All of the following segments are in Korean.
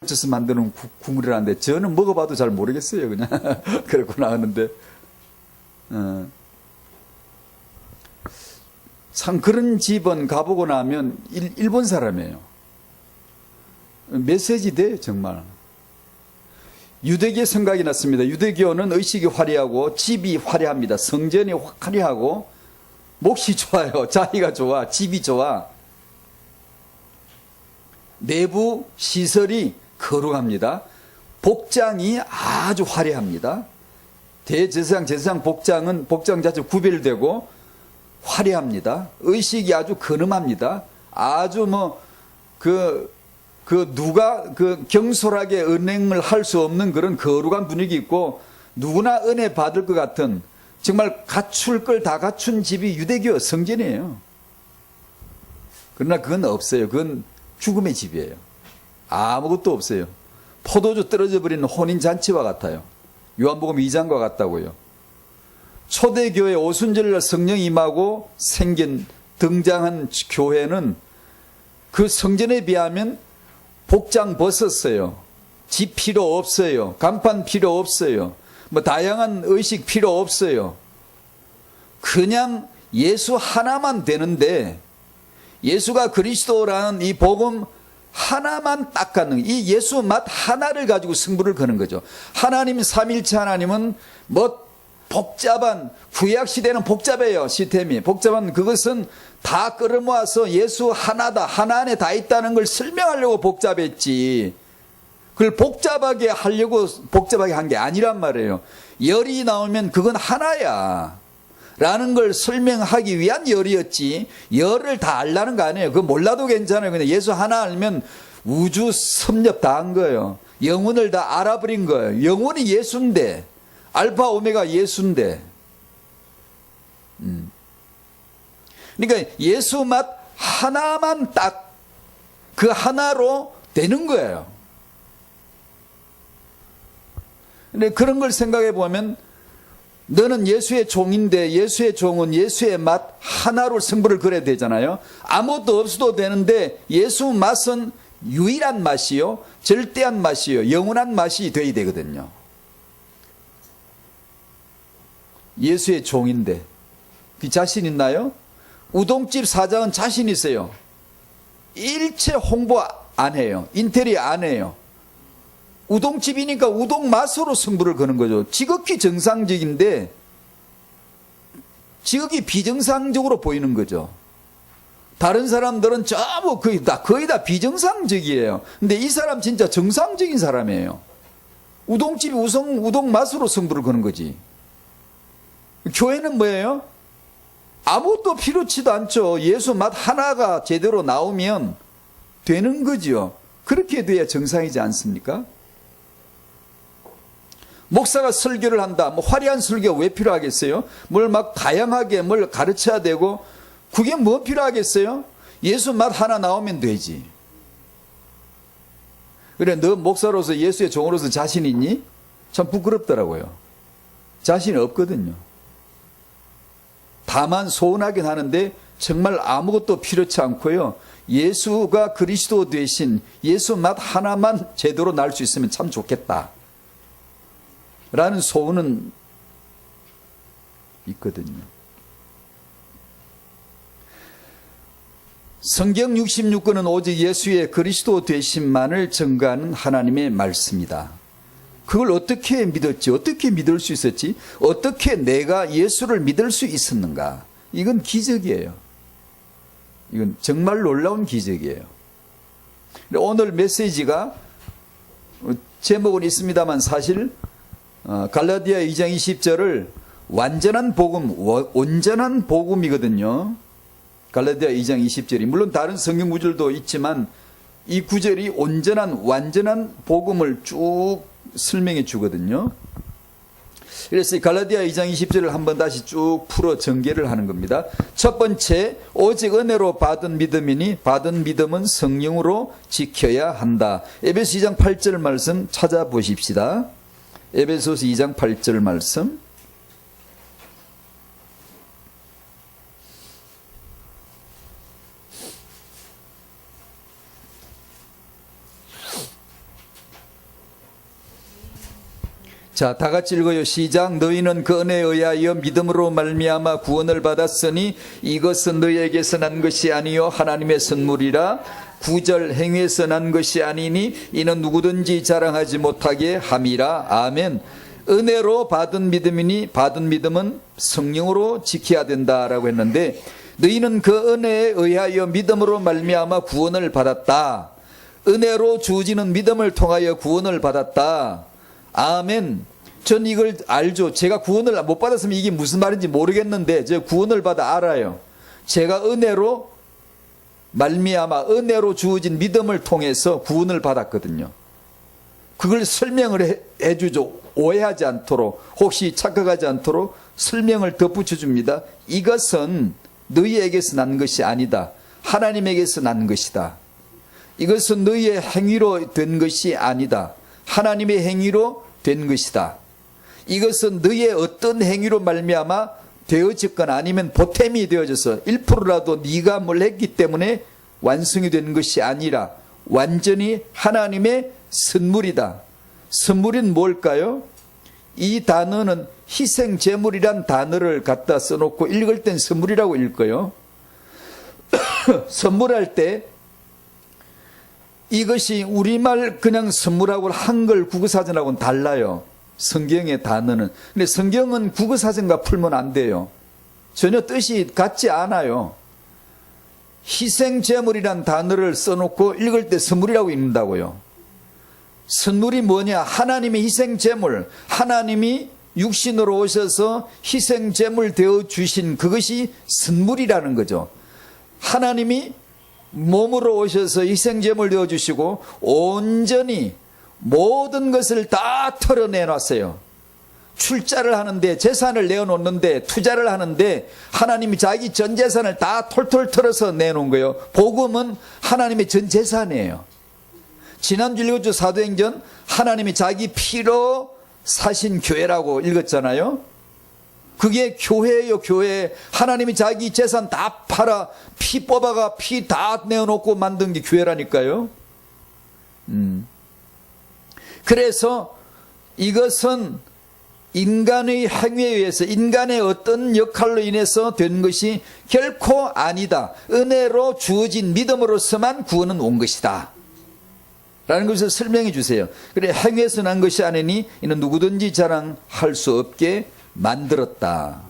쪄서 만드는 국물이라는데 저는 먹어봐도 잘 모르겠어요. 그냥 그렇구나 하는데 참 그런 집은 가보고 나면 일본 사람이에요. 메시지 돼요 정말. 유대교 생각이 났습니다. 유대교는 의식이 화려하고 집이 화려합니다. 성전이 화려하고 몫이 좋아요. 자리가 좋아. 집이 좋아. 내부 시설이 거룩합니다. 복장이 아주 화려합니다. 대제사장, 제사장 복장은 복장 자체 구별되고 화려합니다. 의식이 아주 근엄합니다. 아주 누가 경솔하게 은행을 할 수 없는 그런 거룩한 분위기 있고 누구나 은혜 받을 것 같은 정말 갖출 걸 다 갖춘 집이 유대교 성전이에요. 그러나 그건 없어요. 그건 죽음의 집이에요. 아무것도 없어요. 포도주 떨어져 버리는 혼인잔치와 같아요. 요한복음 2장과 같다고요. 초대교회 오순절날 성령 임하고 등장한 교회는 그 성전에 비하면 복장 벗었어요. 집 필요 없어요. 간판 필요 없어요. 다양한 의식 필요 없어요. 그냥 예수 하나만 되는데 예수가 그리스도라는 이 복음 하나만 딱 갖는 이 예수 맛 하나를 가지고 승부를 거는 거죠. 하나님 삼일체 하나님은 복잡한 구약 시대는 복잡해요. 시스템이 복잡한 그것은 다 끌어모아서 예수 하나다 하나 안에 다 있다는 걸 설명하려고 복잡했지. 그걸 복잡하게 하려고 복잡하게 한 게 아니란 말이에요. 열이 나오면 그건 하나야 라는 걸 설명하기 위한 열이었지 열을 다 알라는 거 아니에요. 그거 몰라도 괜찮아요. 그냥 예수 하나 알면 우주 섭렵 다 한 거예요. 영혼을 다 알아버린 거예요. 영혼이 예수인데 알파 오메가 예수인데 그러니까 예수 맛 하나만 딱 그 하나로 되는 거예요. 근데 그런 걸 생각해 보면 너는 예수의 종인데 예수의 종은 예수의 맛 하나로 승부를 걸어야 되잖아요. 아무것도 없어도 되는데 예수 맛은 유일한 맛이요. 절대한 맛이요. 영원한 맛이 되어야 되거든요. 예수의 종인데 그 자신 있나요? 우동집 사장은 자신 있어요. 일체 홍보 안 해요. 인테리어 안 해요. 우동집이니까 우동 맛으로 승부를 거는 거죠. 지극히 정상적인데 지극히 비정상적으로 보이는 거죠. 다른 사람들은 전부 거의 다 비정상적이에요. 근데 이 사람 진짜 정상적인 사람이에요. 우동집이 우동 맛으로 승부를 거는 거지. 교회는 뭐예요? 아무것도 필요치도 않죠. 예수 맛 하나가 제대로 나오면 되는 거죠. 그렇게 돼야 정상이지 않습니까? 목사가 설교를 한다. 화려한 설교가 왜 필요하겠어요? 뭘 다양하게 뭘 가르쳐야 되고 그게 뭐 필요하겠어요? 예수 맛 하나 나오면 되지. 그래 너 목사로서 예수의 종으로서 자신 있니? 참 부끄럽더라고요. 자신이 없거든요. 다만 소원하긴 하는데 정말 아무것도 필요치 않고요. 예수가 그리스도 되신 예수 맛 하나만 제대로 날 수 있으면 참 좋겠다 라는 소원은 있거든요. 성경 66권은 오직 예수의 그리스도 되심만을 증거하는 하나님의 말씀이다. 그걸 어떻게 믿었지? 어떻게 믿을 수 있었지? 어떻게 내가 예수를 믿을 수 있었는가? 이건 기적이에요. 이건 정말 놀라운 기적이에요. 오늘 메시지가 제목은 있습니다만 사실 갈라디아 2장 20절을 완전한 복음, 온전한 복음이거든요. 갈라디아 2장 20절이 물론 다른 성경 구절도 있지만 이 구절이 온전한 완전한 복음을 쭉 설명해 주거든요. 그래서 갈라디아 2장 20절을 한번 다시 쭉 풀어 전개를 하는 겁니다. 첫 번째, 오직 은혜로 받은 믿음이니 받은 믿음은 성령으로 지켜야 한다. 에베소 2장 8절 말씀 찾아보십시다. 에베소서 2장 8절 말씀. 자, 다 같이 읽어요. 시작. 너희는 그 은혜에 의하여 믿음으로 말미암아 구원을 받았으니 이것은 너희에게서 난 것이 아니요 하나님의 선물이라. 9절. 행위에서 난 것이 아니니 이는 누구든지 자랑하지 못하게 함이라. 아멘. 은혜로 받은 믿음이니 받은 믿음은 성령으로 지켜야 된다라고 했는데, 너희는 그 은혜에 의하여 믿음으로 말미암아 구원을 받았다. 은혜로 주어지는 믿음을 통하여 구원을 받았다. 아멘. 전 이걸 알죠. 제가 구원을 못 받았으면 이게 무슨 말인지 모르겠는데 제가 구원을 받아 알아요. 제가 은혜로 말미암아 은혜로 주어진 믿음을 통해서 구원을 받았거든요. 그걸 설명을 해주죠. 오해하지 않도록, 혹시 착각하지 않도록 설명을 덧붙여 줍니다. 이것은 너희에게서 난 것이 아니다. 하나님에게서 난 것이다. 이것은 너희의 행위로 된 것이 아니다. 하나님의 행위로 된 것이다. 이것은 너희의 어떤 행위로 말미암아 되어졌거나 아니면 보탬이 되어져서 1%라도 네가 뭘 했기 때문에 완성이 된 것이 아니라 완전히 하나님의 선물이다. 선물은 뭘까요? 이 단어는 희생제물이란 단어를 갖다 써놓고 읽을 땐 선물이라고 읽어요. 선물할 때 이것이 우리말 그냥 선물하고 한글 국어사전하고는 달라요. 성경의 단어는. 근데 성경은 국어사전과 풀면 안 돼요. 전혀 뜻이 같지 않아요. 희생제물이란 단어를 써놓고 읽을 때 선물이라고 읽는다고요. 선물이 뭐냐? 하나님의 희생제물, 하나님이 육신으로 오셔서 희생제물 되어 주신 그것이 선물이라는 거죠. 하나님이 몸으로 오셔서 희생제물 되어 주시고 온전히 모든 것을 다 털어내놨어요. 출자를 하는데, 재산을 내어놓는데, 투자를 하는데 하나님이 자기 전 재산을 다 톨톨 털어서 내놓은 거예요. 복음은 하나님의 전 재산이에요. 지난주 읽었죠. 사도행전. 하나님이 자기 피로 사신 교회라고 읽었잖아요. 그게 교회예요. 교회. 하나님이 자기 재산 다 팔아 피 뽑아가 피 다 내어놓고 만든 게 교회라니까요. 그래서 이것은 인간의 행위에 의해서, 인간의 어떤 역할로 인해서 된 것이 결코 아니다. 은혜로 주어진 믿음으로서만 구원은 온 것이다 라는 것을 설명해 주세요. 그래, 행위에서 난 것이 아니니 이는 누구든지 자랑할 수 없게 만들었다.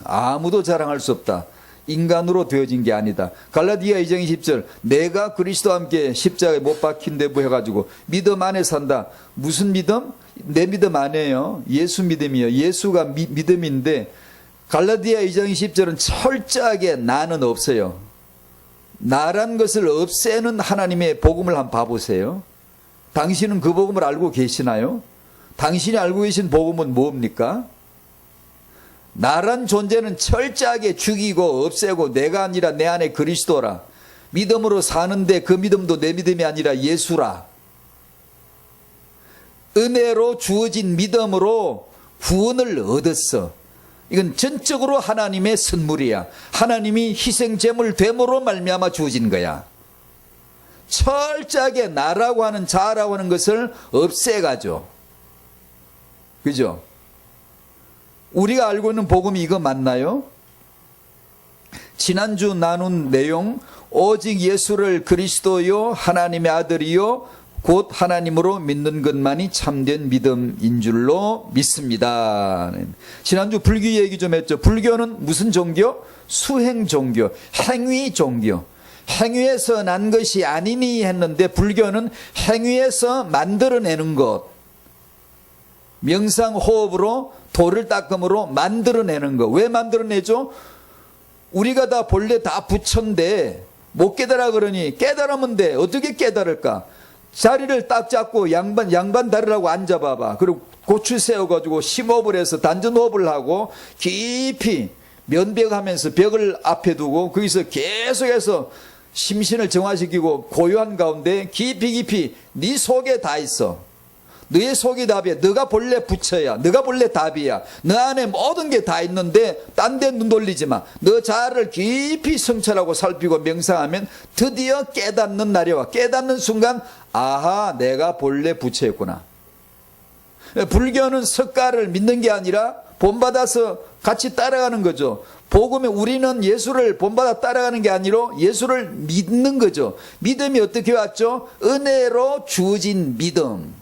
아무도 자랑할 수 없다. 인간으로 되어진 게 아니다. 갈라디아 2장 20절. 내가 그리스도와 함께 십자가에 못 박힌 데부 해가지고 믿음 안에 산다. 무슨 믿음? 내 믿음 아니에요. 예수 믿음이에요. 예수가 믿음인데, 갈라디아 2장 20절은 철저하게 나는 없어요. 나란 것을 없애는 하나님의 복음을 한번 봐보세요. 당신은 그 복음을 알고 계시나요? 당신이 알고 계신 복음은 뭡니까? 나란 존재는 철저하게 죽이고 없애고 내가 아니라 내 안에 그리스도라. 믿음으로 사는데 그 믿음도 내 믿음이 아니라 예수라. 은혜로 주어진 믿음으로 구원을 얻었어. 이건 전적으로 하나님의 선물이야. 하나님이 희생제물 됨으로 말미암아 주어진 거야. 철저하게 나라고 하는 자라고 하는 것을 없애가죠. 그죠? 우리가 알고 있는 복음이 이거 맞나요? 지난주 나눈 내용, 오직 예수를 그리스도요 하나님의 아들이요 곧 하나님으로 믿는 것만이 참된 믿음인 줄로 믿습니다. 지난주 불교 얘기 좀 했죠. 불교는 무슨 종교? 수행 종교, 행위 종교. 행위에서 난 것이 아니니 했는데, 불교는 행위에서 만들어내는 것, 명상 호흡으로 돌을 닦음으로 만들어내는 거. 왜 만들어내죠? 우리가 다 본래 다 부처인데 못 깨달아 그러니 깨달으면 돼. 어떻게 깨달을까? 자리를 딱 잡고 양반 다리라고 앉아봐봐. 그리고 고추 세워가지고 심호흡을 해서 단전호흡을 하고 깊이 면벽하면서 벽을 앞에 두고 거기서 계속해서 심신을 정화시키고 고요한 가운데 깊이 네 속에 다 있어. 너의 속이 답이야. 너가 본래 부처야. 너가 본래 답이야. 너 안에 모든 게 다 있는데 딴 데 눈 돌리지 마. 너 자아를 깊이 성찰하고 살피고 명상하면 드디어 깨닫는 날이 와. 깨닫는 순간, 아하, 내가 본래 부처였구나. 불교는 석가를 믿는 게 아니라 본받아서 같이 따라가는 거죠. 복음에 우리는 예수를 본받아 따라가는 게 아니라 예수를 믿는 거죠. 믿음이 어떻게 왔죠? 은혜로 주어진 믿음.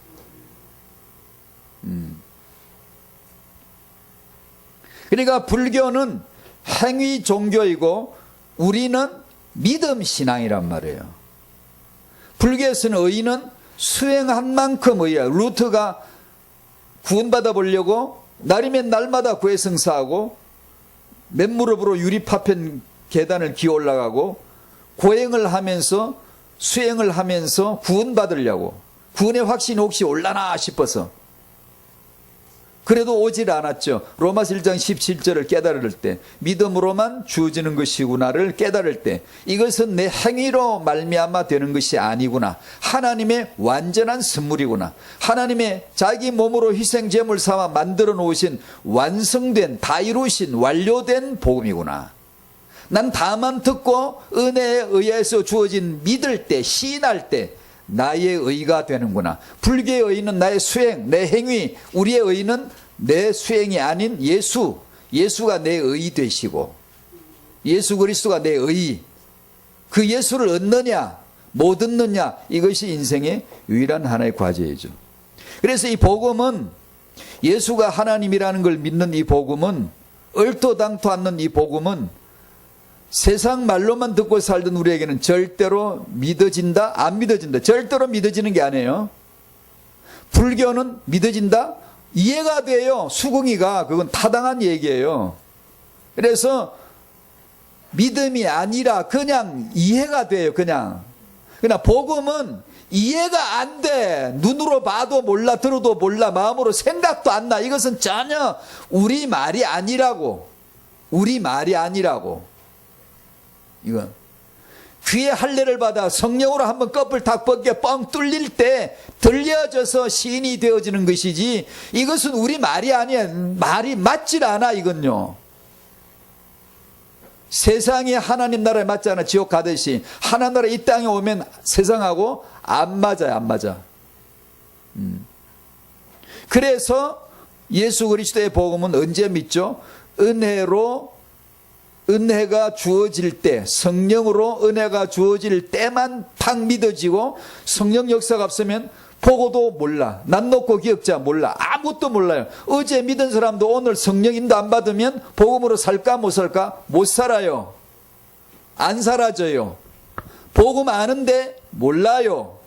그러니까 불교는 행위 종교이고 우리는 믿음 신앙이란 말이에요. 불교에서는 의는 수행한 만큼 의야. 루트가 구원받아 보려고 날이면 날마다 구해성사하고 맨무릎으로 유리파편 계단을 기어 올라가고 고행을 하면서 수행을 하면서 구원받으려고, 구원의 확신이 혹시 올라나 싶어서. 그래도 오질 않았죠. 로마서 1장 17절을 깨달을 때, 믿음으로만 주어지는 것이구나를 깨달을 때, 이것은 내 행위로 말미암아 되는 것이 아니구나, 하나님의 완전한 선물이구나, 하나님의 자기 몸으로 희생제물 삼아 만들어 놓으신 완성된, 다 이루신, 완료된 복음이구나. 난 다만 듣고 은혜에 의해서 주어진 믿을 때, 시인할 때 나의 의가 되는구나. 불교의 의는 나의 수행, 내 행위, 우리의 의는 내 수행이 아닌 예수가 내 의 되시고, 예수 그리스도가 내 의, 그 예수를 얻느냐 못 얻느냐, 이것이 인생의 유일한 하나의 과제이죠. 그래서 이 복음은, 예수가 하나님이라는 걸 믿는 이 복음은, 얼토당토 않는 이 복음은 세상 말로만 듣고 살던 우리에게는 절대로 믿어진다, 안 믿어진다. 절대로 믿어지는 게 아니에요. 불교는 믿어진다, 이해가 돼요. 수긍이가, 그건 타당한 얘기예요. 그래서 믿음이 아니라 그냥 이해가 돼요. 그러나 복음은 이해가 안 돼. 눈으로 봐도 몰라, 들어도 몰라, 마음으로 생각도 안 나. 이것은 전혀 우리 말이 아니라고. 우리 말이 아니라고. 이건 귀에 할례를 받아 성령으로 한번 껍을 탁 벗겨 뻥 뚫릴 때 들려져서 시인이 되어지는 것이지, 이것은 우리 말이 아니야. 말이 맞질 않아. 이건요, 세상이 하나님 나라에 맞지 않아. 지옥 가듯이 하나님 나라 이 땅에 오면 세상하고 안 맞아요. 안 맞아. 그래서 예수 그리스도의 복음은 언제 믿죠? 은혜가 주어질 때, 성령으로 은혜가 주어질 때만 팍 믿어지고, 성령 역사가 없으면 보고도 몰라, 난 놓고 기억자 몰라, 아무것도 몰라요. 어제 믿은 사람도 오늘 성령인도 안 받으면 복음으로 살까 못 살까? 못 살아요. 안 사라져요. 복음 아는데 몰라요.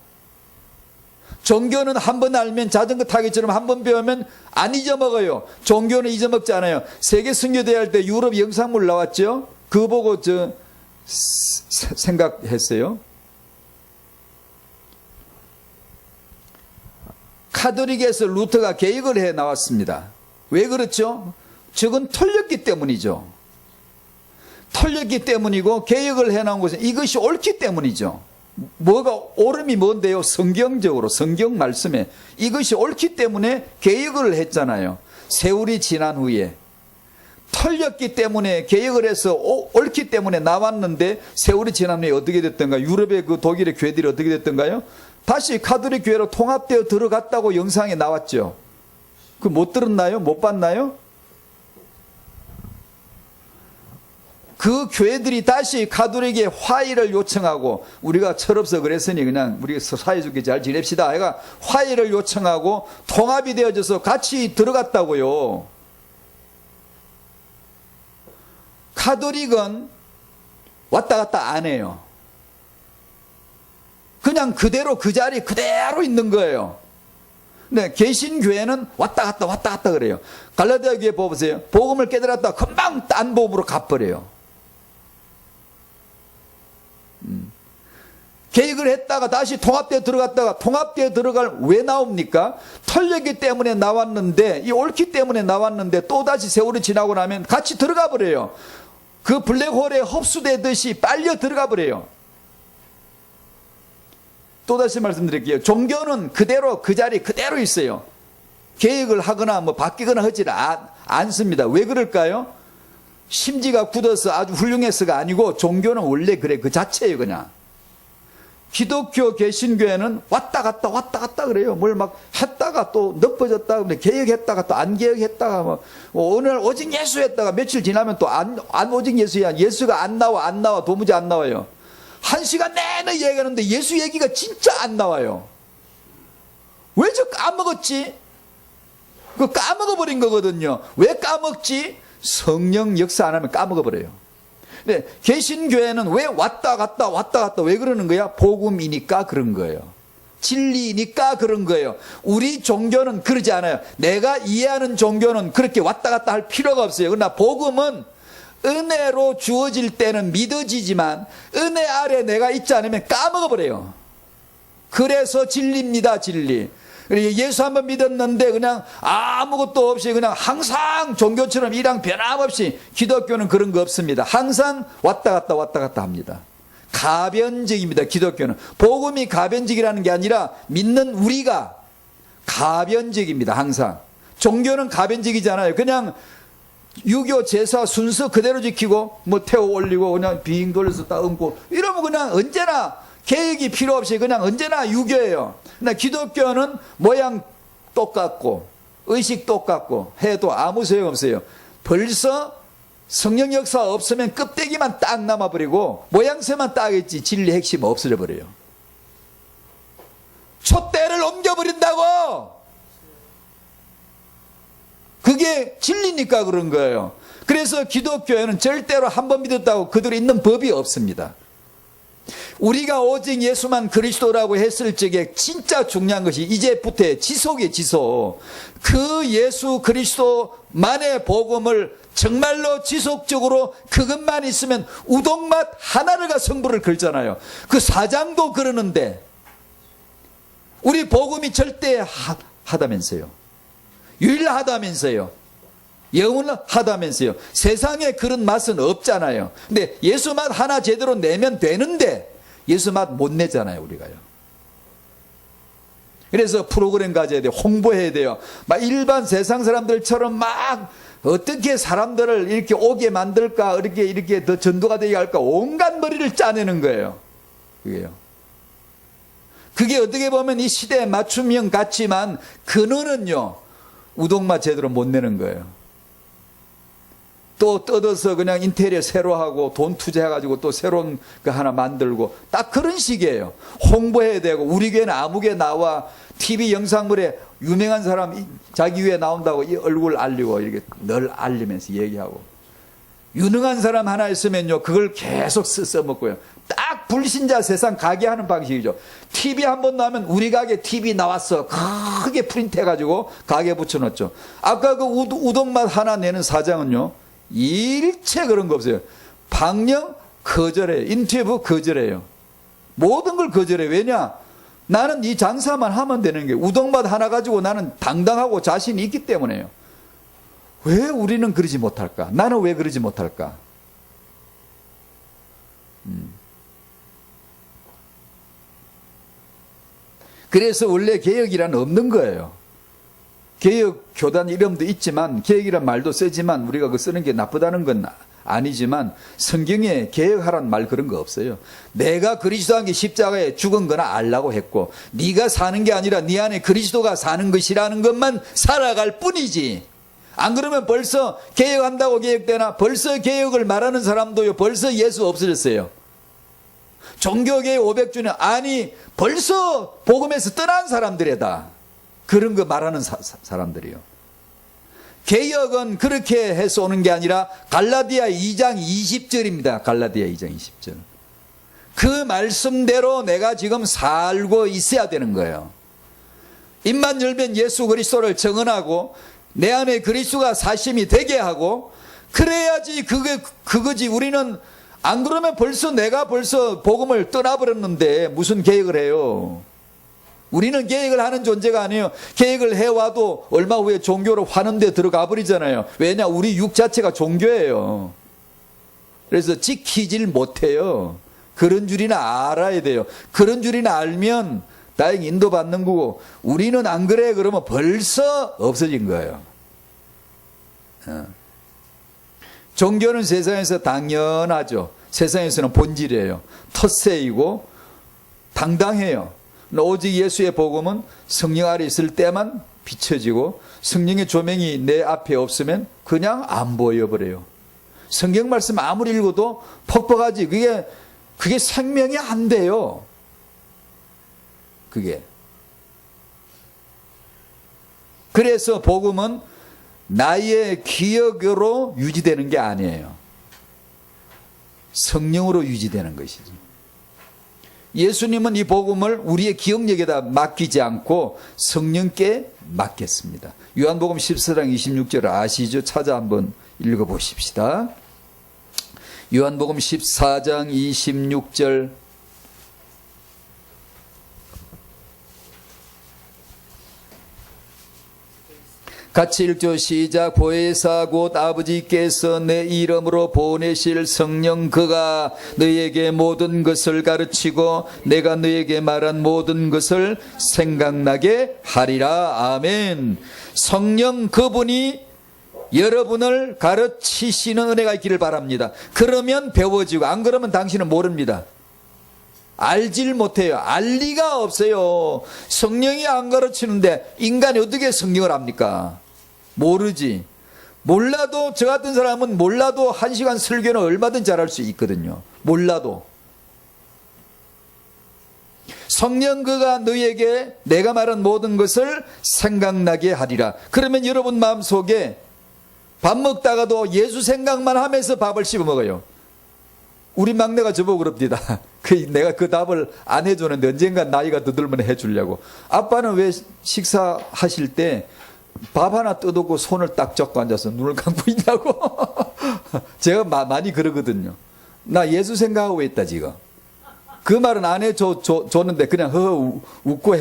종교는 한 번 알면 자전거 타기처럼 한 번 배우면 안 잊어먹어요. 종교는 잊어먹지 않아요. 세계 선교대회 할 때 유럽 영상물 나왔죠? 그거 보고 생각했어요. 카톨릭에서 루터가 개혁을 해 나왔습니다. 왜 그렇죠? 저건 털렸기 때문이죠. 털렸기 때문이고, 개혁을 해 나온 것은 이것이 옳기 때문이죠. 뭐가 옳음이 뭔데요? 성경적으로, 성경 말씀에 이것이 옳기 때문에 개혁을 했잖아요. 세월이 지난 후에 털렸기 때문에 개혁을 해서 옳기 때문에 나왔는데, 세월이 지난 후에 어떻게 됐던가? 유럽의 그 독일의 교회들이 어떻게 됐던가요? 다시 카톨릭 교회로 통합되어 들어갔다고 영상에 나왔죠. 그 못 들었나요? 못 봤나요? 그 교회들이 다시 가톨릭의 화해를 요청하고, 우리가 철없어 그랬으니 그냥 우리가 사이좋게 잘 지냅시다 해가 화해를 요청하고 통합이 되어져서 같이 들어갔다고요. 가톨릭은 왔다 갔다 안 해요. 그냥 그대로 그 자리 그대로 있는 거예요. 네, 개신교회는 왔다 갔다 그래요. 갈라디아 교회 보세요. 복음을 깨달았다 금방 딴 복음으로 가버려요. 개혁을 했다가 다시 통합되어 들어갔다가, 통합되어 들어갈 왜 나옵니까? 털렸기 때문에 나왔는데, 이 옳기 때문에 나왔는데 또 다시 세월이 지나고 나면 같이 들어가 버려요. 그 블랙홀에 흡수되듯이 빨려 들어가 버려요. 또 다시 말씀드릴게요. 종교는 그대로 그 자리 그대로 있어요. 개혁을 하거나 뭐 바뀌거나 하지 않습니다. 왜 그럴까요? 심지가 굳어서 아주 훌륭해서가 아니고, 종교는 원래 그래, 그 자체예요. 그냥 기독교 개신교회는 왔다 갔다 그래요. 뭘 막 했다가 했다가 또 엎어졌다가 개혁했다가 또 안 개혁했다가 뭐 오늘 오직 예수 했다가 며칠 지나면 또 안 오직 예수야. 예수가 안 나와 도무지 안 나와요. 1시간 내내 얘기하는데 예수 얘기가 진짜 안 나와요. 왜 저 까먹었지? 그 까먹어버린 거거든요. 왜 까먹지? 성령 역사 안 하면 까먹어버려요. 근데 개신교회는 왜 왔다 갔다 왜 그러는 거야? 복음이니까 그런 거예요. 진리니까 그런 거예요. 우리 종교는 그러지 않아요. 내가 이해하는 종교는 그렇게 왔다 갔다 할 필요가 없어요. 그러나 복음은 은혜로 주어질 때는 믿어지지만 은혜 아래 내가 있지 않으면 까먹어버려요. 그래서 진리입니다. 진리. 예수 한번 믿었는데 그냥 아무것도 없이 그냥 항상 종교처럼 이랑 변함없이, 기독교는 그런 거 없습니다. 항상 왔다 갔다 합니다. 가변적입니다. 기독교는. 복음이 가변적이라는 게 아니라 믿는 우리가 가변적입니다. 항상. 종교는 가변적이잖아요. 그냥 유교 제사 순서 그대로 지키고 뭐 태워 올리고 그냥 빙 돌려서 딱 얹고 이러면 그냥 언제나 계획이 필요 없이 그냥 언제나 유교예요. 근데 기독교는 모양 똑같고 의식 똑같고 해도 아무 소용없어요. 벌써 성령 역사 없으면 껍데기만 딱 남아버리고 모양새만 딱 있지 진리 핵심 없어져버려요. 촛대를 옮겨버린다고! 그게 진리니까 그런 거예요. 그래서 기독교에는 절대로 한 번 믿었다고 그대로 있는 법이 없습니다. 우리가 오직 예수만 그리스도라고 했을 적에 진짜 중요한 것이 이제부터의 지속이에요. 지속. 그 예수 그리스도만의 복음을 정말로 지속적으로 그것만 있으면 우동맛 하나를가 성부를 걸잖아요. 그 사장도 그러는데 우리 복음이 절대하다면서요. 유일하다면서요. 영원하다면서요. 세상에 그런 맛은 없잖아요. 근데 예수 맛 하나 제대로 내면 되는데 예수 맛 못 내잖아요. 우리가요. 그래서 프로그램 가져야 돼요. 홍보해야 돼요. 막 일반 세상 사람들처럼 막 어떻게 사람들을 이렇게 오게 만들까, 이렇게 더 전도가 되게 할까, 온갖 머리를 짜내는 거예요. 그게요. 그게 어떻게 보면 이 시대에 맞춤형 같지만 근원은요, 우동맛 제대로 못 내는 거예요. 또 뜯어서 그냥 인테리어 새로 하고 돈 투자해가지고 또 새로운 거 하나 만들고 딱 그런 식이에요. 홍보해야 되고, 우리 교회는 아무개 나와 TV 영상물에 유명한 사람 자기 위에 나온다고 이 얼굴 알리고 이렇게 늘 알리면서 얘기하고, 유능한 사람 하나 있으면요 그걸 계속 써먹고요. 딱 불신자 세상 가게 하는 방식이죠. TV 한 번 나오면 우리 가게 TV 나왔어 크게 프린트해가지고 가게 붙여놓죠. 아까 그 우동맛 하나 내는 사장은요 일체 그런 거 없어요. 방영 거절해요. 인터뷰 거절해요. 모든 걸 거절해요. 왜냐? 나는 이 장사만 하면 되는 게, 우동맛 하나 가지고 나는 당당하고 자신이 있기 때문에요. 왜 우리는 그러지 못할까? 나는 왜 그러지 못할까? 그래서 원래 개혁이란 없는 거예요. 개혁 교단 이름도 있지만, 개혁이란 말도 쓰지만 우리가 그 쓰는 게 나쁘다는 건 아니지만 성경에 개혁하라는 말 그런 거 없어요. 내가 그리스도 한 게 십자가에 죽은 거나 알라고 했고, 네가 사는 게 아니라 네 안에 그리스도가 사는 것이라는 것만 살아갈 뿐이지. 안 그러면 벌써 개혁한다고 개혁되나? 벌써 개혁을 말하는 사람도요 벌써 예수 없어졌어요. 종교개혁 500주년 아니 벌써 복음에서 떠난 사람들이다. 그런 거 말하는 사람들이요. 개혁은 그렇게 해서 오는 게 아니라 갈라디아 2장 20절입니다. 갈라디아 2장 20절. 그 말씀대로 내가 지금 살고 있어야 되는 거예요. 입만 열면 예수 그리스도를 정언하고 내 안에 그리스도가 사심이 되게 하고, 그래야지 그거지. 우리는 안 그러면 내가 벌써 복음을 떠나버렸는데 무슨 개혁을 해요. 우리는 개혁을 하는 존재가 아니에요. 개혁을 해와도 얼마 후에 종교로 화는 데 들어가 버리잖아요. 왜냐? 우리 육 자체가 종교예요. 그래서 지키질 못해요. 그런 줄이나 알아야 돼요. 그런 줄이나 알면 다행히 인도받는 거고, 우리는 안 그래 그러면 벌써 없어진 거예요. 종교는 세상에서 당연하죠. 세상에서는 본질이에요. 텃세이고 당당해요. 오직 예수의 복음은 성령 아래 있을 때만 비춰지고 성령의 조명이 내 앞에 없으면 그냥 안 보여버려요. 성경 말씀 아무리 읽어도 퍽퍽하지. 그게 생명이 안 돼요. 그게. 그래서 복음은 나의 기억으로 유지되는 게 아니에요. 성령으로 유지되는 것이죠. 예수님은 이 복음을 우리의 기억력에다 맡기지 않고 성령께 맡겼습니다. 요한복음 14장 26절 아시죠? 찾아 한번 읽어보십시다. 요한복음 14장 26절 같이 읽죠. 시작. 보혜사 곧 아버지께서 내 이름으로 보내실 성령 그가 너에게 모든 것을 가르치고 내가 너에게 말한 모든 것을 생각나게 하리라. 아멘. 성령 그분이 여러분을 가르치시는 은혜가 있기를 바랍니다. 그러면 배워지고 안 그러면 당신은 모릅니다. 알질 못해요. 알 리가 없어요. 성령이 안 가르치는데 인간이 어떻게 성령을 압니까? 모르지. 몰라도 저 같은 사람은 몰라도 1시간 설교는 얼마든지 잘할 수 있거든요. 몰라도. 성령 그가 너희에게 내가 말한 모든 것을 생각나게 하리라. 그러면 여러분 마음속에 밥 먹다가도 예수 생각만 하면서 밥을 씹어 먹어요. 우리 막내가 저보고 그럽니다. 내가 그 답을 안 해주는데 언젠가 나이가 더 들면 해주려고. 아빠는 왜 식사하실 때 밥 하나 뜯고 손을 딱 잡고 앉아서 눈을 감고 있냐고. 제가 많이 그러거든요. 나 예수 생각하고 있다 지금. 그 말은 안 해줬는데 그냥 허허 웃고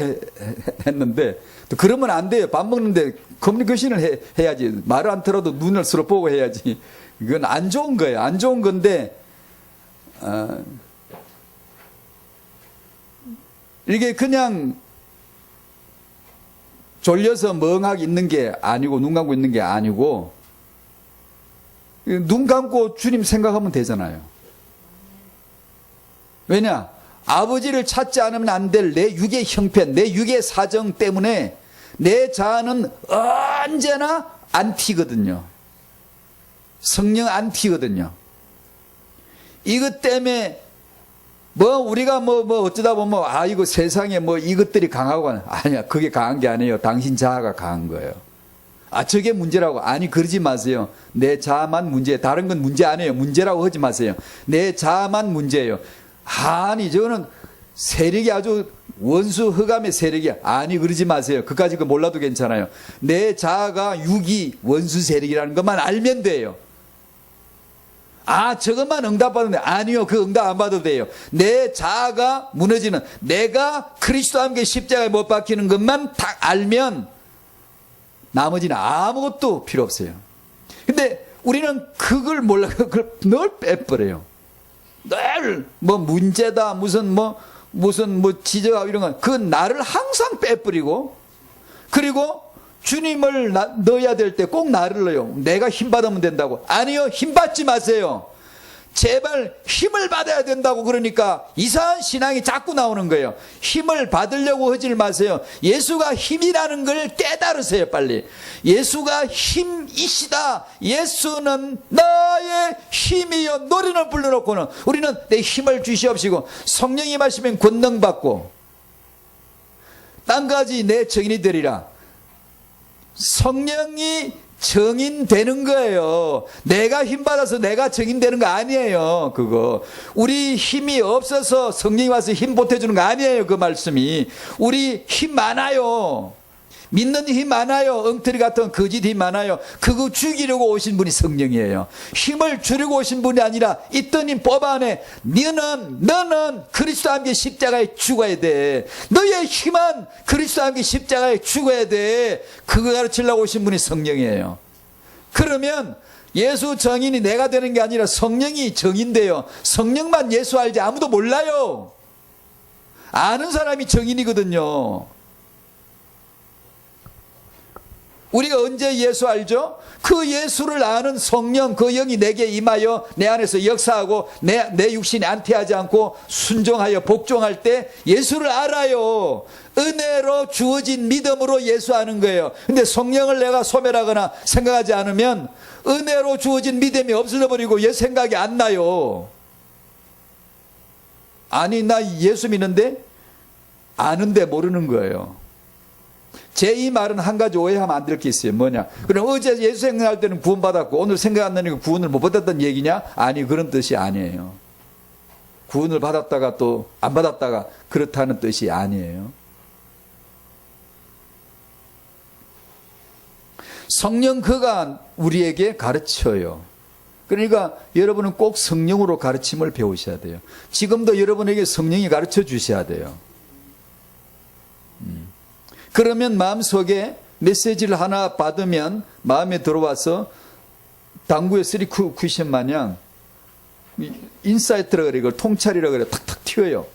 했는데 또 그러면 안 돼요. 밥 먹는데 커뮤니케이션을 해야지. 말을 안 들어도 눈을 서로 보고 해야지. 이건 안 좋은 거예요. 안 좋은 건데 이게 그냥 졸려서 멍하게 있는 게 아니고 눈 감고 있는 게 아니고 눈 감고 주님 생각하면 되잖아요. 왜냐? 아버지를 찾지 않으면 안 될 내 육의 형편, 내 육의 사정 때문에 내 자아는 언제나 안티거든요. 성령 안티거든요. 이것 때문에 우리가 어쩌다 보면 이거 세상에 이것들이 강하고 아니야. 그게 강한 게 아니에요. 당신 자아가 강한 거예요. 저게 문제라고. 아니 그러지 마세요. 내 자아만 문제. 다른 건 문제 아니에요. 문제라고 하지 마세요. 내 자아만 문제예요. 아니 저거는 세력이 아주 원수 흑암의 세력이야. 아니 그러지 마세요. 그까짓 거 몰라도 괜찮아요. 내 자아가 육이 원수 세력이라는 것만 알면 돼요. 저것만 응답받는데 아니요. 그 응답 안 받아도 돼요. 내 자아가 무너지는 내가 그리스도와 함께 십자가에 못 박히는 것만 딱 알면 나머지는 아무것도 필요 없어요. 근데 우리는 그걸 몰라. 그걸 늘 빼버려요. 늘 문제다 무슨 지적하고 이런 거 그건 나를 항상 빼버리고 그리고 주님을 넣어야 될 때 꼭 나를 넣어요. 내가 힘 받으면 된다고. 아니요. 힘 받지 마세요. 제발 힘을 받아야 된다고 그러니까 이상한 신앙이 자꾸 나오는 거예요. 힘을 받으려고 하지 마세요. 예수가 힘이라는 걸 깨달으세요. 빨리. 예수가 힘이시다. 예수는 나의 힘이요. 노래는 불러놓고는 우리는 내 힘을 주시옵시고 성령이 마시면 권능 받고 땅까지 내 증인이 되리라. 성령이 정인되는 거예요. 내가 힘받아서 내가 정인되는 거 아니에요. 그거 우리 힘이 없어서 성령이 와서 힘 보태주는 거 아니에요. 그 말씀이 우리 힘 많아요. 믿는 힘 많아요. 엉터리 같은 거짓 힘 많아요. 그거 죽이려고 오신 분이 성령이에요. 힘을 주려고 오신 분이 아니라 있던 힘 뽑아내. 너는 그리스도와 함께 십자가에 죽어야 돼. 너의 힘은 그리스도와 함께 십자가에 죽어야 돼. 그거 가르치려고 오신 분이 성령이에요. 그러면 예수 정인이 내가 되는 게 아니라 성령이 정인돼요. 성령만 예수 알지 아무도 몰라요. 아는 사람이 정인이거든요. 우리가 언제 예수 알죠? 그 예수를 아는 성령, 그 영이 내게 임하여 내 안에서 역사하고 내 육신이 안티하지 않고 순종하여 복종할 때 예수를 알아요. 은혜로 주어진 믿음으로 예수 아는 거예요. 근데 성령을 내가 소멸하거나 생각하지 않으면 은혜로 주어진 믿음이 없어져 버리고 예수 생각이 안 나요. 아니, 나 예수 믿는데 아는데 모르는 거예요. 제 이 말은 한 가지 오해하면 안 될 게 있어요. 뭐냐? 그럼 어제 예수 생각할 때는 구원받았고 오늘 생각 안 나니까 구원을 못 받았다는 얘기냐? 아니, 그런 뜻이 아니에요. 구원을 받았다가 또 안 받았다가 그렇다는 뜻이 아니에요. 성령 그가 우리에게 가르쳐요. 그러니까 여러분은 꼭 성령으로 가르침을 배우셔야 돼요. 지금도 여러분에게 성령이 가르쳐 주셔야 돼요. 그러면 마음속에 메시지를 하나 받으면 마음에 들어와서 당구의 3 쿠션 마냥 인사이트라 그래, 이걸 통찰이라 그래, 탁탁 튀어요.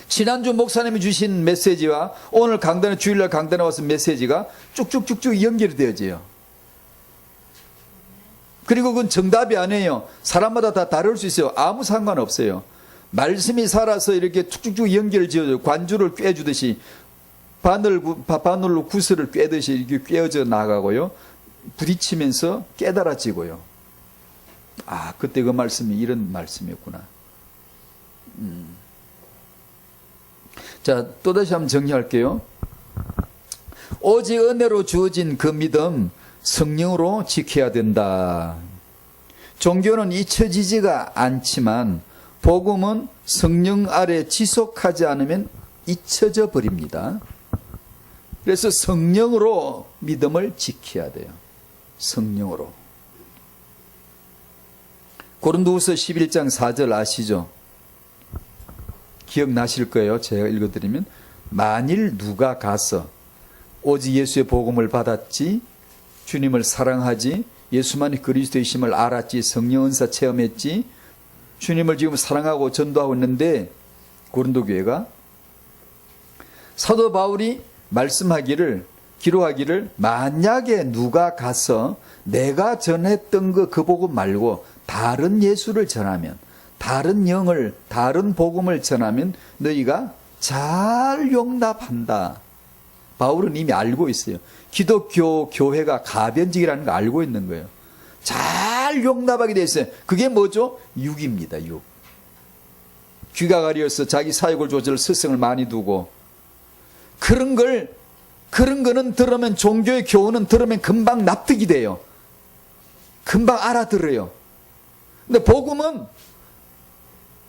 지난주 목사님이 주신 메시지와 오늘 강단에, 주일날 강단에 와서 메시지가 쭉쭉쭉쭉 연결이 되어져요. 그리고 그건 정답이 아니에요. 사람마다 다 다를 수 있어요. 아무 상관없어요. 말씀이 살아서 이렇게 쭉쭉쭉 연결 지어져, 관주를 꿰주듯이 바늘로 구슬을 꿰듯이 이렇게 꿰어져 나가고요. 부딪히면서 깨달아지고요. 아, 그때 그 말씀이 이런 말씀이었구나. 자, 또다시 한번 정리할게요. 오직 은혜로 주어진 그 믿음, 성령으로 지켜야 된다. 종교는 잊혀지지가 않지만 복음은 성령 아래 지속하지 않으면 잊혀져 버립니다. 그래서 성령으로 믿음을 지켜야 돼요. 성령으로. 고린도후서 11장 4절 아시죠? 기억나실 거예요. 제가 읽어드리면, 만일 누가 가서 오직 예수의 복음을 받았지, 주님을 사랑하지, 예수만이 그리스도이심을 알았지, 성령 은사 체험했지, 주님을 지금 사랑하고 전도하고 있는데, 고린도 교회가 사도 바울이 말씀하기를, 기록하기를, 만약에 누가 가서 내가 전했던 그 복음 말고 다른 예수를 전하면, 다른 영을, 다른 복음을 전하면 너희가 잘 용납한다. 바울은 이미 알고 있어요. 기독교 교회가 가변직이라는 거 알고 있는 거예요. 잘 용납하게 돼 있어요. 그게 뭐죠? 육입니다. 육. 귀가 가려서 자기 사욕을 조절 스승을 많이 두고, 그런 거는 들으면, 종교의 교훈은 들으면 금방 납득이 돼요. 금방 알아들어요. 근데 복음은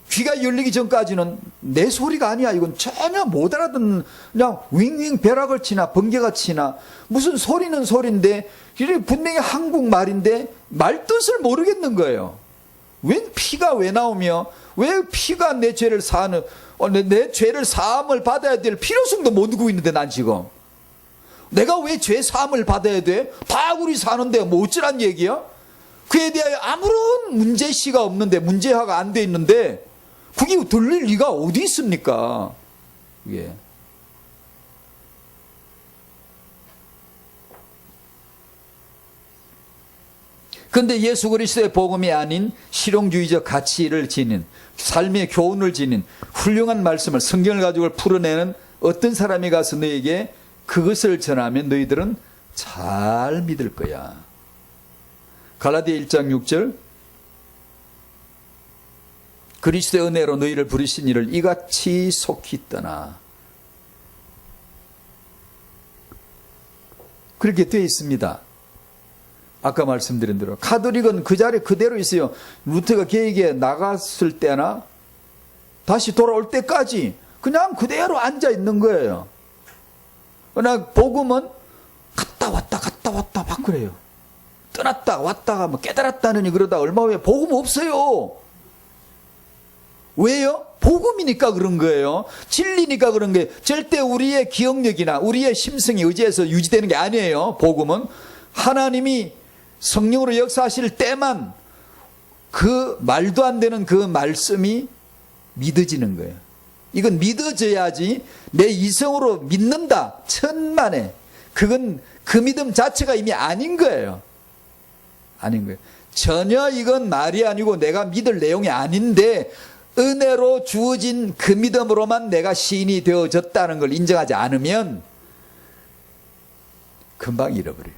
귀가 열리기 전까지는 내 소리가 아니야. 이건 전혀 못 알아듣는, 그냥 윙윙 벼락을 치나 번개가 치나, 무슨 소리는 소리인데 분명히 한국말인데 말뜻을 모르겠는 거예요. 웬 피가 왜 나오며, 왜 피가 내 죄를 사는, 내 죄를 사함을 받아야 될 필요성도 못 두고 있는데, 난 지금 내가 왜 죄 사함을 받아야 돼? 다 우리 사는데 뭐 어쩌란 얘기야? 그에 대하여 아무런 문제시가 없는데, 문제화가 안 돼 있는데 그게 들릴 리가 어디 있습니까? 예. 그런데 예수 그리스도의 복음이 아닌 실용주의적 가치를 지닌, 삶의 교훈을 지닌 훌륭한 말씀을, 성경을 가지고 풀어내는 어떤 사람이 가서 너에게 그것을 전하면 너희들은 잘 믿을 거야. 갈라디아 1장 6절, 그리스도의 은혜로 너희를 부르신 이를 이같이 속히 떠나. 그렇게 되어 있습니다. 아까 말씀드린 대로 카톨릭은 그 자리에 그대로 있어요. 루터가 계획에 나갔을 때나 다시 돌아올 때까지 그냥 그대로 앉아 있는 거예요. 그러나 복음은 갔다 왔다 막 그래요. 떠났다 왔다가 뭐 깨달았다느니 그러다 얼마 후에 복음 없어요. 왜요? 복음이니까 그런 거예요. 진리니까 그런 거예요. 절대 우리의 기억력이나 우리의 심성이 의지해서 유지되는 게 아니에요. 복음은 하나님이 성령으로 역사하실 때만 그 말도 안 되는 그 말씀이 믿어지는 거예요. 이건 믿어져야지. 내 이성으로 믿는다. 천만에. 그건 그 믿음 자체가 이미 아닌 거예요. 아닌 거예요. 전혀 이건 말이 아니고 내가 믿을 내용이 아닌데 은혜로 주어진 그 믿음으로만 내가 시인이 되어졌다는 걸 인정하지 않으면 금방 잃어버려요.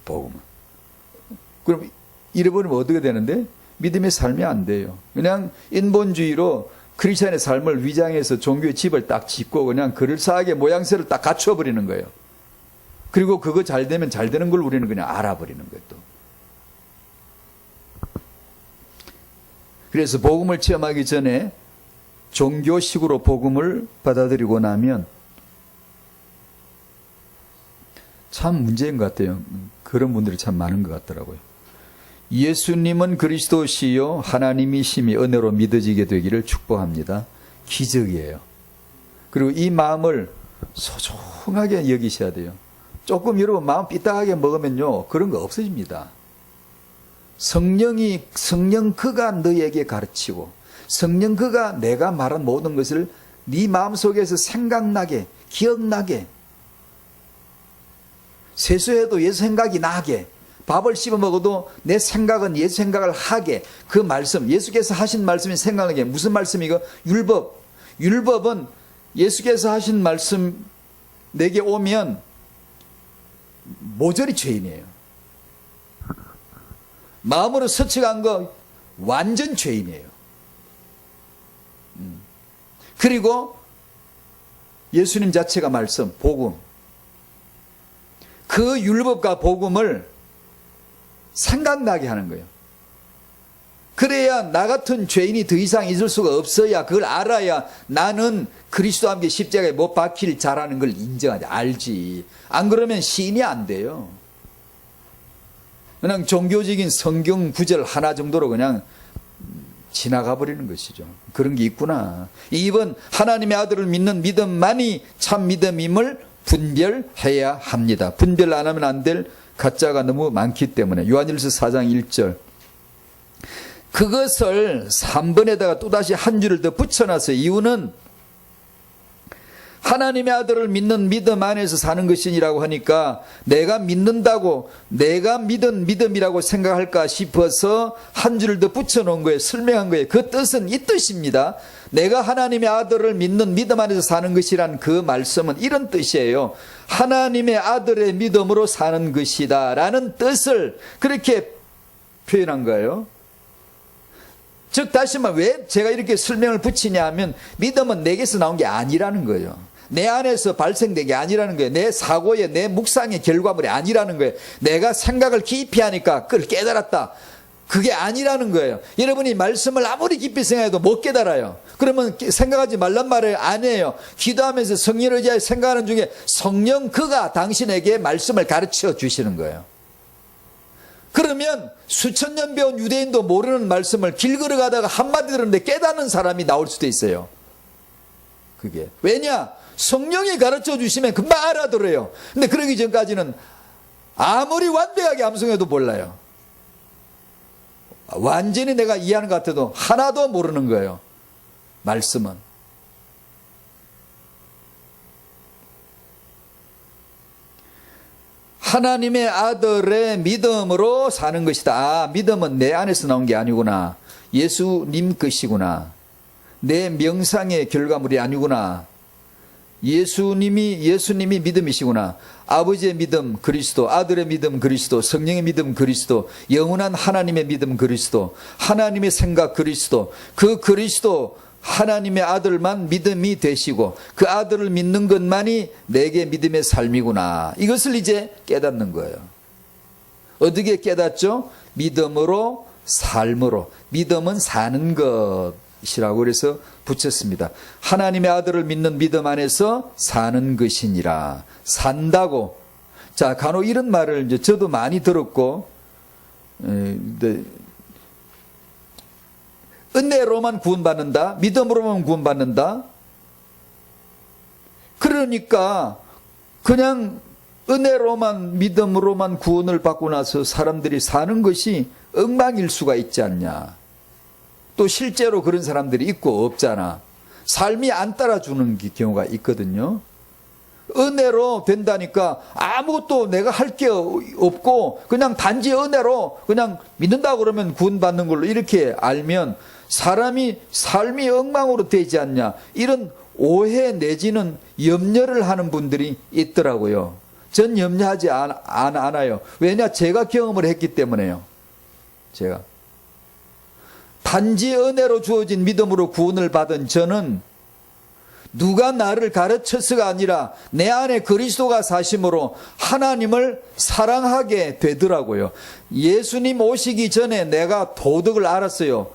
복음은. 그럼 잃어버리면 어떻게 되는데? 믿음의 삶이 안 돼요. 그냥 인본주의로 크리스천의 삶을 위장해서 종교의 집을 딱 짓고 그냥 그럴싸하게 모양새를 딱 갖춰버리는 거예요. 그리고 그거 잘 되면 잘 되는 걸 우리는 그냥 알아버리는 거예요. 또. 그래서 복음을 체험하기 전에 종교식으로 복음을 받아들이고 나면 참 문제인 것 같아요. 그런 분들이 참 많은 것 같더라고요. 예수님은 그리스도시요 하나님이심이 은혜로 믿어지게 되기를 축복합니다. 기적이에요. 그리고 이 마음을 소중하게 여기셔야 돼요. 조금 여러분 마음 삐딱하게 먹으면요 그런 거 없어집니다. 성령 그가 너에게 가르치고 성령 그가 내가 말한 모든 것을 네 마음속에서 생각나게 기억나게 세수해도 예수 생각이 나게 밥을 씹어 먹어도 내 생각은 예수 생각을 하게 그 말씀 예수께서 하신 말씀이 생각나게 무슨 말씀이고 율법은 예수께서 하신 말씀 내게 오면 모조리 죄인이에요. 마음으로 서측한 거 완전 죄인이에요. 그리고 예수님 자체가 말씀, 복음. 그 율법과 복음을 생각나게 하는 거예요. 그래야 나 같은 죄인이 더 이상 있을 수가 없어야 그걸 알아야 나는 그리스도와 함께 십자가에 못 박힐 자라는 걸 인정하지 알지. 안 그러면 시인이 안 돼요. 그냥 종교적인 성경 구절 하나 정도로 그냥 지나가 버리는 것이죠. 그런 게 있구나. 이번 하나님의 아들을 믿는 믿음만이 참 믿음임을 분별해야 합니다. 분별 안 하면 안 될 가짜가 너무 많기 때문에. 요한일서 4장 1절. 그것을 3번에다가 또다시 한 줄을 더 붙여놨어요. 이유는 하나님의 아들을 믿는 믿음 안에서 사는 것이니라고 하니까 내가 믿는다고 내가 믿은 믿음이라고 생각할까 싶어서 한 줄을 더 붙여놓은 거예요. 설명한 거예요. 그 뜻은 이 뜻입니다. 내가 하나님의 아들을 믿는 믿음 안에서 사는 것이란 그 말씀은 이런 뜻이에요. 하나님의 아들의 믿음으로 사는 것이다 라는 뜻을 그렇게 표현한 거예요. 즉 다시 말해 왜 제가 이렇게 설명을 붙이냐 하면 믿음은 내게서 나온 게 아니라는 거예요. 내 안에서 발생된 게 아니라는 거예요. 내 사고의 내 묵상의 결과물이 아니라는 거예요. 내가 생각을 깊이 하니까 그걸 깨달았다. 그게 아니라는 거예요. 여러분이 말씀을 아무리 깊이 생각해도 못 깨달아요. 그러면 생각하지 말란 말을 안 해요. 기도하면서 성령 의지하여 생각하는 중에 성령 그가 당신에게 말씀을 가르쳐 주시는 거예요. 그러면 수천 년 배운 유대인도 모르는 말씀을 길 걸어가다가 한마디 들었는데 깨닫는 사람이 나올 수도 있어요. 그게 왜냐? 성령이 가르쳐 주시면 금방 알아들어요. 근데 그러기 전까지는 아무리 완벽하게 암송해도 몰라요. 완전히 내가 이해하는 것 같아도 하나도 모르는 거예요. 말씀은. 하나님의 아들의 믿음으로 사는 것이다. 아, 믿음은 내 안에서 나온 게 아니구나. 예수님 것이구나. 내 명상의 결과물이 아니구나. 예수님이 믿음이시구나. 아버지의 믿음 그리스도, 아들의 믿음 그리스도, 성령의 믿음 그리스도, 영원한 하나님의 믿음 그리스도, 하나님의 생각 그리스도, 그 그리스도 하나님의 아들만 믿음이 되시고 그 아들을 믿는 것만이 내게 믿음의 삶이구나. 이것을 이제 깨닫는 거예요. 어떻게 깨닫죠? 믿음으로, 삶으로. 믿음은 사는 것이라고 그래서 붙였습니다. 하나님의 아들을 믿는 믿음 안에서 사는 것이니라. 산다고. 자, 간혹 이런 말을 이제 저도 많이 들었고, 은혜로만 구원받는다. 믿음으로만 구원받는다. 그러니까 그냥 은혜로만 믿음으로만 구원을 받고 나서 사람들이 사는 것이 엉망일 수가 있지 않냐. 또 실제로 그런 사람들이 있고 없잖아. 삶이 안 따라주는 경우가 있거든요. 은혜로 된다니까 아무것도 내가 할 게 없고 그냥 단지 은혜로 그냥 믿는다고 그러면 구원받는 걸로 이렇게 알면 사람이 삶이 엉망으로 되지 않냐, 이런 오해 내지는 염려를 하는 분들이 있더라고요. 전 염려하지 않아요. 왜냐? 제가 경험을 했기 때문에요. 제가 단지 은혜로 주어진 믿음으로 구원을 받은 저는 누가 나를 가르쳐서가 아니라 내 안에 그리스도가 사심으로 하나님을 사랑하게 되더라고요. 예수님 오시기 전에 내가 도덕을 알았어요.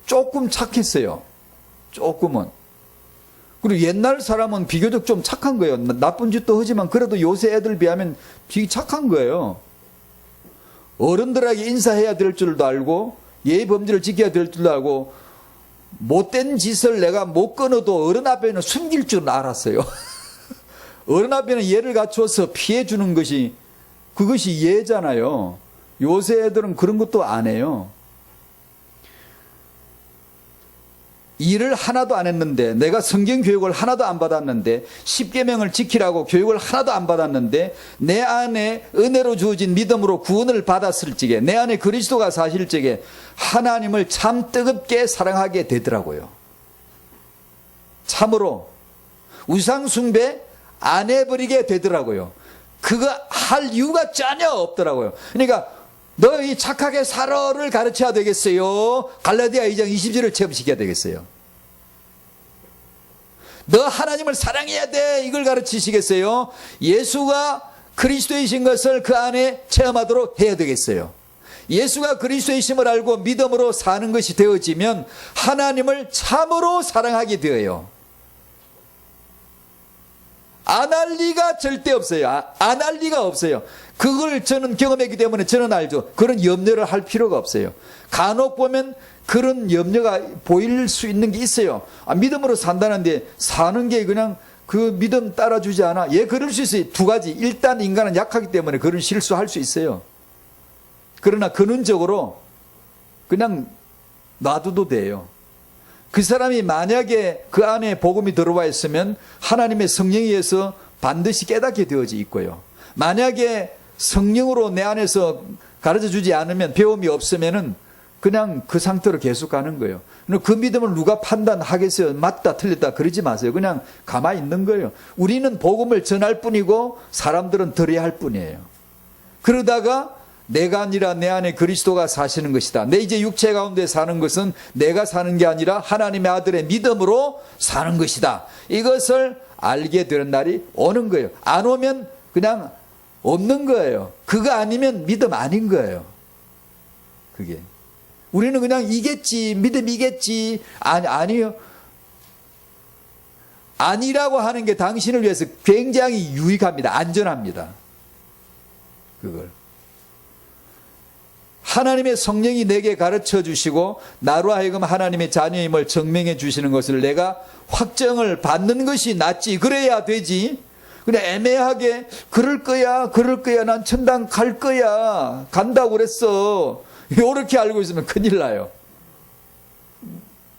조금 착했어요. 조금은. 그리고 옛날 사람은 비교적 좀 착한 거예요. 나쁜 짓도 하지만 그래도 요새 애들 비하면 되게 착한 거예요. 어른들에게 인사해야 될 줄도 알고 예의 범죄를 지켜야 될 줄도 알고 못된 짓을 내가 못 끊어도 어른 앞에는 숨길 줄은 알았어요. 어른 앞에는 예를 갖추어서 피해 주는 것이 그것이 예잖아요. 요새 애들은 그런 것도 안 해요. 일을 하나도 안 했는데, 내가 성경 교육을 하나도 안 받았는데, 십계명을 지키라고 교육을 하나도 안 받았는데 내 안에 은혜로 주어진 믿음으로 구원을 받았을 적에, 내 안에 그리스도가 사실 적에 하나님을 참 뜨겁게 사랑하게 되더라고요. 참으로 우상 숭배 안 해버리게 되더라고요. 그거 할 이유가 전혀 없더라고요. 그러니까 너희 착하게 살아를 가르쳐야 되겠어요. 갈라디아 2장 20절을 체험시켜야 되겠어요. 너 하나님을 사랑해야 돼. 이걸 가르치시겠어요. 예수가 그리스도이신 것을 그 안에 체험하도록 해야 되겠어요. 예수가 그리스도이심을 알고 믿음으로 사는 것이 되어지면 하나님을 참으로 사랑하게 되어요. 안 할 리가 절대 없어요. 안 할 리가 없어요. 그걸 저는 경험했기 때문에 저는 알죠. 그런 염려를 할 필요가 없어요. 간혹 보면 그런 염려가 보일 수 있는 게 있어요. 믿음으로 산다는데 사는 게 그냥 그 믿음 따라주지 않아. 예, 그럴 수 있어요. 두 가지. 일단 인간은 약하기 때문에 그런 실수할 수 있어요. 그러나 근원적으로 그냥 놔둬도 돼요. 그 사람이 만약에 그 안에 복음이 들어와 있으면 하나님의 성령에 의해서 반드시 깨닫게 되어져 있고요. 만약에 성령으로 내 안에서 가르쳐 주지 않으면, 배움이 없으면은 그냥 그 상태로 계속 가는 거예요. 그 믿음을 누가 판단하겠어요? 맞다 틀렸다 그러지 마세요. 그냥 가만히 있는 거예요. 우리는 복음을 전할 뿐이고 사람들은 들어야 할 뿐이에요. 그러다가 내가 아니라 내 안에 그리스도가 사시는 것이다. 내 이제 육체 가운데 사는 것은 내가 사는 게 아니라 하나님의 아들의 믿음으로 사는 것이다. 이것을 알게 되는 날이 오는 거예요. 안 오면 그냥 없는 거예요. 그거 아니면 믿음 아닌 거예요. 그게. 우리는 그냥 이겠지, 믿음이겠지. 아니요. 아니라고 하는 게 당신을 위해서 굉장히 유익합니다. 안전합니다. 그걸. 하나님의 성령이 내게 가르쳐 주시고 나로 하여금 하나님의 자녀임을 증명해 주시는 것을 내가 확정을 받는 것이 낫지. 그래야 되지. 그냥 애매하게 그럴 거야 난 천당 갈 거야 간다고 그랬어 이렇게 알고 있으면 큰일 나요.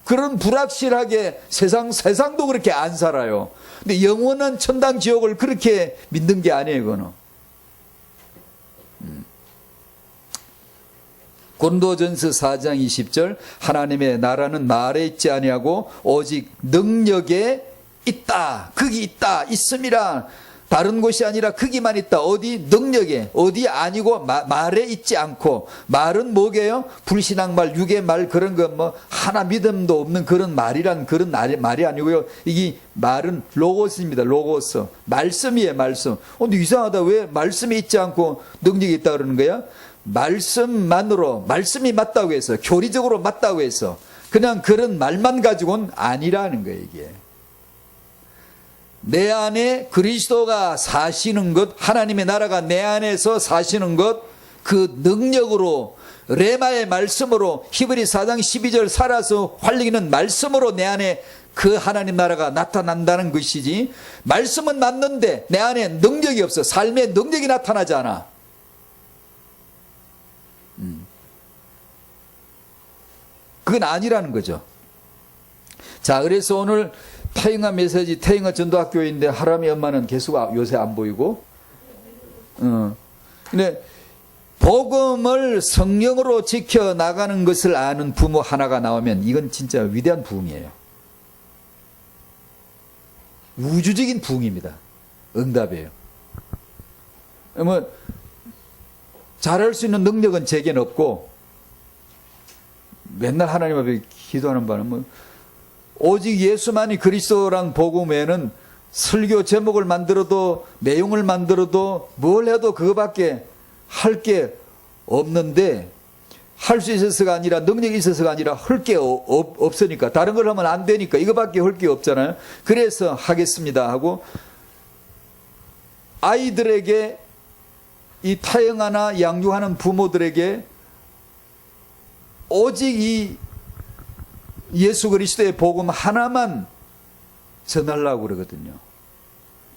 그런 불확실하게 세상도 그렇게 안 살아요. 근데 영원한 천당 지옥을 그렇게 믿는 게 아니에요. 그거는 고린도전서 4장 20절 하나님의 나라는 말에 있지 아니하고 오직 능력에 있다. 거기 있다. 있음이라. 다른 곳이 아니라 거기만 있다. 어디? 능력에. 어디 아니고 말에 있지 않고. 말은 뭐게요? 불신앙 말, 육의 말 그런 거 뭐 하나 믿음도 없는 그런 말이란 그런 말이 아니고요. 이게 말은 로고스입니다. 로고스. 말씀이에요. 말씀. 근데 이상하다. 왜 말씀이 있지 않고 능력이 있다 그러는 거야? 말씀만으로, 말씀이 맞다고 해서, 교리적으로 맞다고 해서 그냥 그런 말만 가지고는 아니라는 거예요. 이게 내 안에 그리스도가 사시는 것, 하나님의 나라가 내 안에서 사시는 것, 그 능력으로, 레마의 말씀으로, 히브리 4장 12절 살아서 활리기는 말씀으로 내 안에 그 하나님 나라가 나타난다는 것이지, 말씀은 맞는데 내 안에 능력이 없어. 삶의 능력이 나타나지 않아. 그건 아니라는 거죠. 자, 그래서 오늘 태영아 메시지, 태영아 전도학교인데 하람이 엄마는 계속 요새 안 보이고, 근데 복음을 성령으로 지켜 나가는 것을 아는 부모 하나가 나오면 이건 진짜 위대한 부흥이에요. 우주적인 부흥입니다. 응답이에요. 뭐 잘할 수 있는 능력은 제겐 없고, 맨날 하나님 앞에 기도하는 바는 뭐 오직 예수만이 그리스도란 복음에는 설교 제목을 만들어도 내용을 만들어도 뭘 해도 그거밖에 할 게 없는데, 할 수 있어서가 아니라 능력이 있어서가 아니라 할 게 없으니까, 다른 걸 하면 안 되니까 이거밖에 할 게 없잖아요. 그래서 하겠습니다 하고 아이들에게, 이 타영하나 양육하는 부모들에게 오직 이 예수 그리스도의 복음 하나만 전하려고 그러거든요.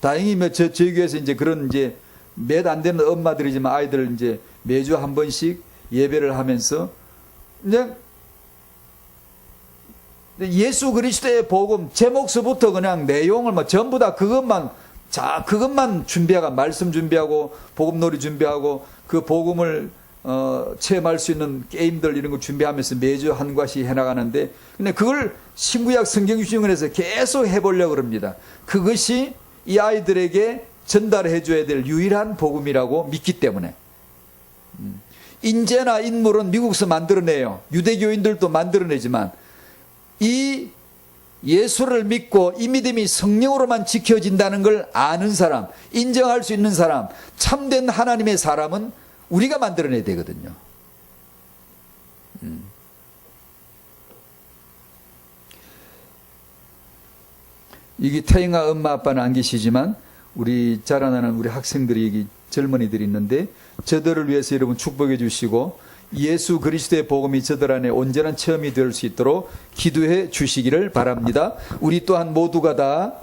다행히 저희 교회에서 이제 그런 이제 몇 안 되는 엄마들이지만 아이들 이제 매주 한 번씩 예배를 하면서 이제 예수 그리스도의 복음 제목서부터 그냥 내용을 뭐 전부 다 그것만 준비하고, 말씀 준비하고 복음놀이 준비하고 그 복음을 체험할 수 있는 게임들 이런 거 준비하면서 매주 한 과씩 해나가는데, 근데 그걸 신구약 성경 유신원에서 계속 해보려고 합니다. 그것이 이 아이들에게 전달해 줘야 될 유일한 복음이라고 믿기 때문에. 인재나 인물은 미국에서 만들어내요. 유대교인들도 만들어내지만 이 예수를 믿고 이 믿음이 성령으로만 지켜진다는 걸 아는 사람, 인정할 수 있는 사람, 참된 하나님의 사람은 우리가 만들어내야 되거든요. 이게 태영아 엄마 아빠는 안 계시지만 우리 자라나는 우리 학생들이, 여기 젊은이들이 있는데, 저들을 위해서 여러분 축복해 주시고 예수 그리스도의 복음이 저들 안에 온전한 체험이 될 수 있도록 기도해 주시기를 바랍니다. 우리 또한 모두가 다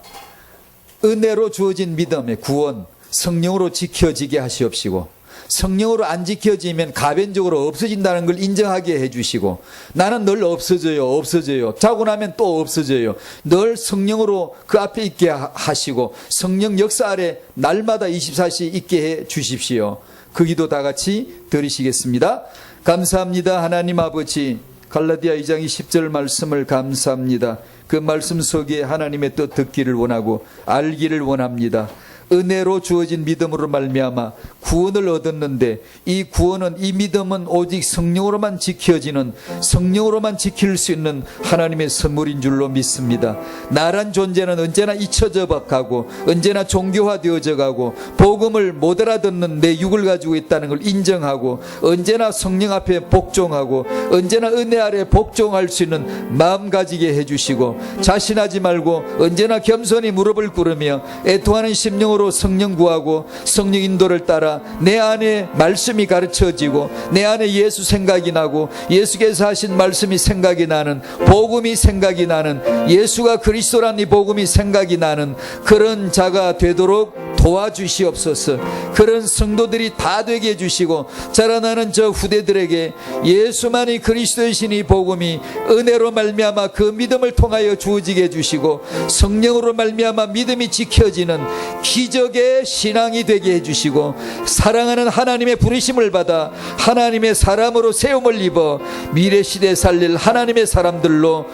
은혜로 주어진 믿음의 구원, 성령으로 지켜지게 하시옵시고, 성령으로 안 지켜지면 가변적으로 없어진다는 걸 인정하게 해주시고, 나는 늘 없어져요. 자고 나면 또 없어져요. 늘 성령으로 그 앞에 있게 하시고 성령 역사 아래 날마다 24시 있게 해 주십시오. 그 기도 다 같이 드리시겠습니다. 감사합니다. 하나님 아버지, 갈라디아 2장 20절 말씀을 감사합니다. 그 말씀 속에 하나님의 뜻 듣기를 원하고 알기를 원합니다. 은혜로 주어진 믿음으로 말미암아 구원을 얻었는데, 이 구원은, 이 믿음은 오직 성령으로만 지켜지는, 성령으로만 지킬 수 있는 하나님의 선물인 줄로 믿습니다. 나란 존재는 언제나 잊혀져 가고 언제나 종교화되어져 가고 복음을 못 알아듣는 내 육을 가지고 있다는 걸 인정하고 언제나 성령 앞에 복종하고 언제나 은혜 아래 복종할 수 있는 마음 가지게 해주시고, 자신하지 말고 언제나 겸손히 무릎을 꿇으며 애통하는 심령으로 성령 구하고 성령 인도를 따라 내 안에 말씀이 가르쳐지고 내 안에 예수 생각이 나고 예수께서 하신 말씀이 생각이 나는, 복음이 생각이 나는, 예수가 그리스도란 이 복음이 생각이 나는 그런 자가 되도록 도와주시옵소서. 그런 성도들이 다 되게 해주시고 자라나는 저 후대들에게 예수만이 그리스도이신 이 복음이 은혜로 말미암아 그 믿음을 통하여 주어지게 해주시고, 성령으로 말미암아 믿음이 지켜지는 기적의 신앙이 되게 해주시고, 사랑하는 하나님의 부르심을 받아 하나님의 사람으로 세움을 입어 미래 시대에 살릴 하나님의 사람들로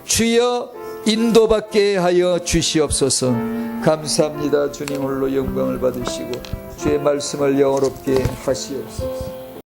주여 인도받게 하여 주시옵소서. 감사합니다. 주님 홀로 영광을 받으시고 주의 말씀을 영원롭게 하시옵소서.